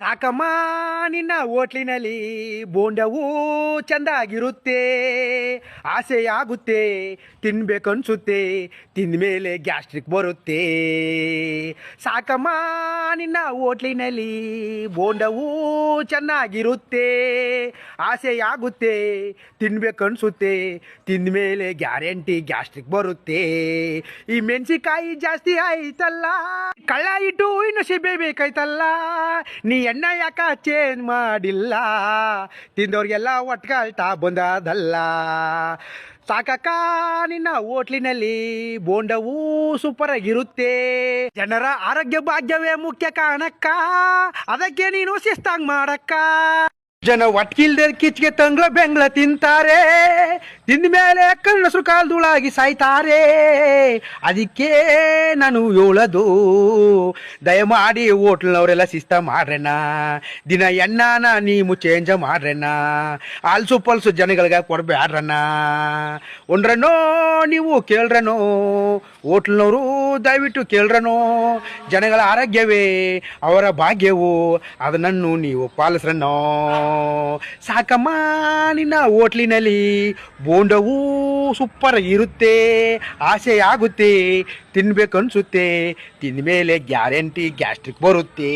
ಸಾಕಮ್ಮ ನಿನ್ನ ಹೋಟ್ಲಿನಲ್ಲಿ ಬೋಂಡವೂ ಚಂದಾಗಿರುತ್ತೆ, ಆಸೆಯಾಗುತ್ತೆ, ತಿನ್ಬೇಕನ್ಸುತ್ತೆ, ತಿಂದಮೇಲೆ ಗ್ಯಾಸ್ಟ್ರಿಕ್ ಬರುತ್ತೆ. ಸಾಕಮ್ಮ ನಿನ್ನ ಹೋಟ್ಲಿನಲ್ಲಿ ಬೋಂಡವೂ ಚೆನ್ನಾಗಿರುತ್ತೆ, ಆಸೆಯಾಗುತ್ತೆ, ತಿನ್ಬೇಕನ್ಸುತ್ತೆ, ತಿಂದಮೇಲೆ ಗ್ಯಾರಂಟಿ ಗ್ಯಾಸ್ಟ್ರಿಕ್ ಬರುತ್ತೆ. ಈ ಮೆಣಸಿಕಾಯಿ ಜಾಸ್ತಿ ಆಯ್ತಲ್ಲ, ಕಳ್ಳ ಇಟ್ಟು ಇನ್ನು ಸಿಬೆ ಬೇಕಾಯ್ತಲ್ಲ, ನೀ ಎಣ್ಣ ಯಾಕ ಚೇಂಜ್ ಮಾಡಿಲ್ಲ, ತಿಂದವ್ರಿಗೆಲ್ಲ ಒಟ್ಕಾಳ್ತಾ ಬಂದದಲ್ಲ. ಸಾಕಕ್ಕ ನಿನ್ನ ಹೋಟ್ಲಿನಲ್ಲಿ ಬೋಂಡವೂ ಸೂಪರ್ ಆಗಿರುತ್ತೆ, ಜನರ ಆರೋಗ್ಯ ಭಾಗ್ಯವೇ ಮುಖ್ಯ ಕಾಣಕ್ಕ, ಅದಕ್ಕೆ ನೀನು ಶಿಸ್ತಾಗ್ ಮಾಡಕ್ಕ. ಜನ ಒಟ್ಕಿಲ್ದೆ ಕಿಚ್ಗೆ ತಂಗ್ಳ ಬೆಂಗ್ಳ ತಿಂತಾರೆ, ತಿಂದ ಮೇಲೆ ಕಣ್ಣಸರು ಕಾಲ್ದುಳಾಗಿ ಸಾಯ್ತಾರೆ. ಅದಕ್ಕೆ ನಾನು ಹೇಳೋದು, ದಯಮಾಡಿ ಹೋಟ್ಲ್ನವರೆಲ್ಲ ಶಿಸ್ತ ಮಾಡ್ರೆನ, ದಿನ ಎಣ್ಣಾನ ನೀವು ಚೇಂಜ್ ಮಾಡ್ರೆನ, ಆಲ್ಸು ಪಲ್ಸು ಜನಗಳಿಗೆ ಕೊಡ್ಬ್ಯಾಡ್ರನ. ಒಂಡ್ರನೋ ನೀವು ಕೇಳ್ರನೋ, ಹೋಟ್ಲ್ನವರು ದಯವಿಟ್ಟು ಕೇಳ್ರನೋ, ಜನಗಳ ಆರೋಗ್ಯವೇ ಅವರ ಭಾಗ್ಯವು, ಅದನ್ನು ನೀವು ಪಾಲಿಸ್ರನೋ. ಸಾಕಮ್ಮ ನಿನ್ನ ಹೋಟ್ಲಿನಲ್ಲಿ ಬೋಂಡವೂ ಸೂಪರ್ ಇರುತ್ತೆ, ಆಸೆಯಾಗುತ್ತೆ, ತಿನ್ಬೇಕನ್ಸುತ್ತೆ, ತಿಂದ ಮೇಲೆ ಗ್ಯಾರಂಟಿ ಗ್ಯಾಸ್ಟ್ರಿಕ್ ಬರುತ್ತೆ.